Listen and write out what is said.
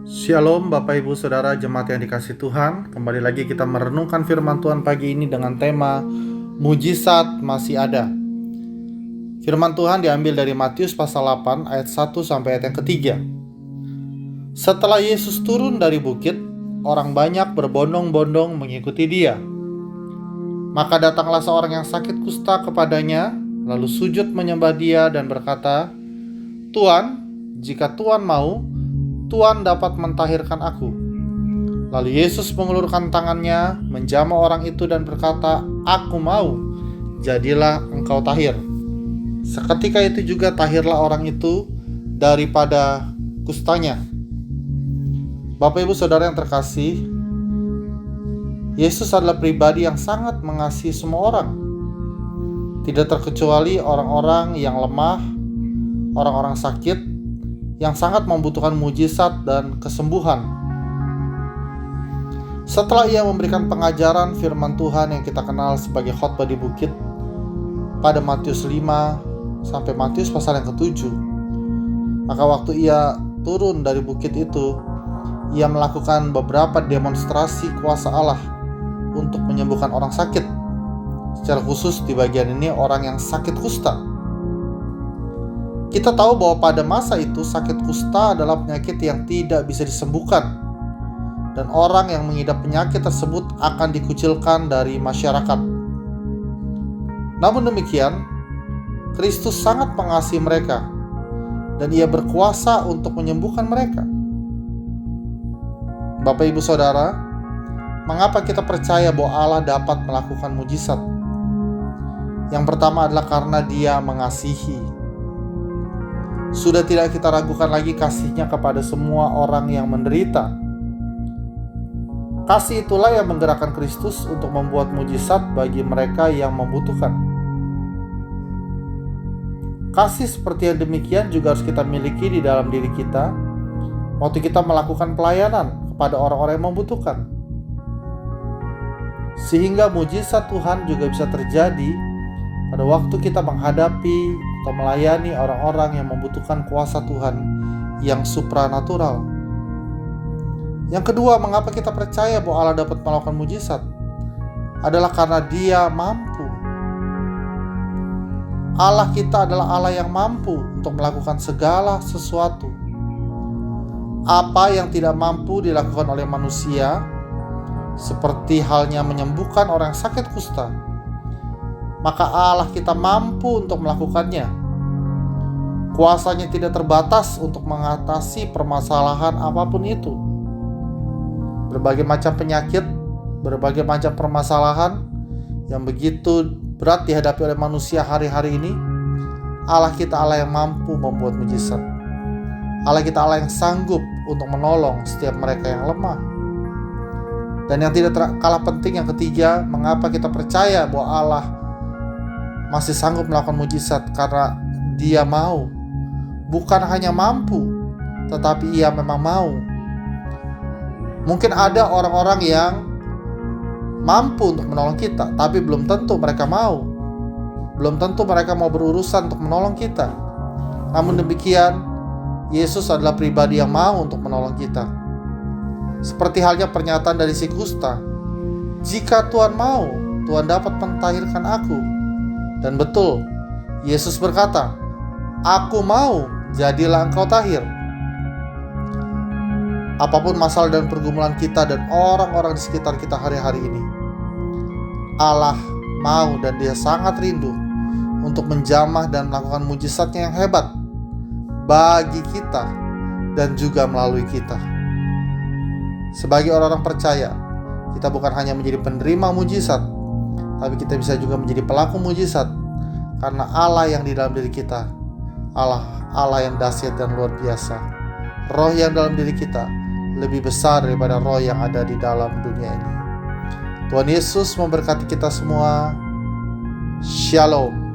Shalom Bapak Ibu Saudara jemaat yang dikasihi Tuhan. Kembali lagi kita merenungkan firman Tuhan pagi ini dengan tema Mujizat Masih Ada. Firman Tuhan diambil dari Matius pasal 8 ayat 1 sampai ayat yang ketiga. Setelah Yesus turun dari bukit, orang banyak berbondong-bondong mengikuti dia. Maka datanglah seorang yang sakit kusta kepadanya, lalu sujud menyembah dia dan berkata, "Tuan, jika Tuan mau, Tuhan dapat mentahirkan aku." Lalu Yesus mengulurkan tangannya, menjamah orang itu dan berkata, "Aku mau, jadilah engkau tahir." Seketika itu juga tahirlah orang itu daripada kustanya. Bapak Ibu Saudara yang terkasih, Yesus adalah pribadi yang sangat mengasihi semua orang, tidak terkecuali orang-orang yang lemah, orang-orang sakit, yang sangat membutuhkan mujizat dan kesembuhan. Setelah ia memberikan pengajaran firman Tuhan yang kita kenal sebagai khotbah di bukit pada Matius 5 sampai Matius pasal yang ke-7, maka waktu ia turun dari bukit itu, ia melakukan beberapa demonstrasi kuasa Allah untuk menyembuhkan orang sakit. Secara khusus di bagian ini orang yang sakit kusta. Kita tahu bahwa pada masa itu sakit kusta adalah penyakit yang tidak bisa disembuhkan, dan orang yang mengidap penyakit tersebut akan dikucilkan dari masyarakat. Namun demikian, Kristus sangat mengasihi mereka, dan ia berkuasa untuk menyembuhkan mereka. Bapak Ibu Saudara, mengapa kita percaya bahwa Allah dapat melakukan mujizat? Yang pertama adalah karena Dia mengasihi. Sudah tidak kita ragukan lagi kasih-Nya kepada semua orang yang menderita. Kasih itulah yang menggerakkan Kristus untuk membuat mujizat bagi mereka yang membutuhkan. Kasih seperti yang demikian juga harus kita miliki di dalam diri kita waktu kita melakukan pelayanan kepada orang-orang yang membutuhkan, sehingga mujizat Tuhan juga bisa terjadi pada waktu kita menghadapi atau melayani orang-orang yang membutuhkan kuasa Tuhan yang supranatural. Yang kedua, mengapa kita percaya bahwa Allah dapat melakukan mujizat? Adalah karena Dia mampu. Allah kita adalah Allah yang mampu untuk melakukan segala sesuatu. Apa yang tidak mampu dilakukan oleh manusia, seperti halnya menyembuhkan orang yang sakit kusta, maka Allah kita mampu untuk melakukannya. Kuasanya tidak terbatas untuk mengatasi permasalahan apapun itu. Berbagai macam penyakit, berbagai macam permasalahan yang begitu berat dihadapi oleh manusia hari-hari ini, Allah kita Allah yang mampu membuat mujizat. Allah kita Allah yang sanggup untuk menolong setiap mereka yang lemah. Dan yang tidak kalah penting, yang ketiga, mengapa kita percaya bahwa Allah masih sanggup melakukan mujizat? Karena Dia mau. Bukan hanya mampu, tetapi Ia memang mau. Mungkin ada orang-orang yang mampu untuk menolong kita, tapi belum tentu mereka mau. Belum tentu mereka mau berurusan untuk menolong kita. Namun demikian, Yesus adalah pribadi yang mau untuk menolong kita. Seperti halnya pernyataan dari si kusta, "Jika Tuhan mau, Tuhan dapat mentahirkan aku." Dan betul, Yesus berkata, "Aku mau, jadilah engkau tahir." Apapun masalah dan pergumulan kita dan orang-orang di sekitar kita hari-hari ini, Allah mau dan Dia sangat rindu untuk menjamah dan melakukan mujizat-Nya yang hebat bagi kita dan juga melalui kita. Sebagai orang-orang percaya, kita bukan hanya menjadi penerima mujizat, tapi kita bisa juga menjadi pelaku mujizat, karena Allah yang di dalam diri kita, Allah yang dahsyat dan luar biasa. Roh yang dalam diri kita lebih besar daripada roh yang ada di dalam dunia ini. Tuhan Yesus memberkati kita semua. Shalom.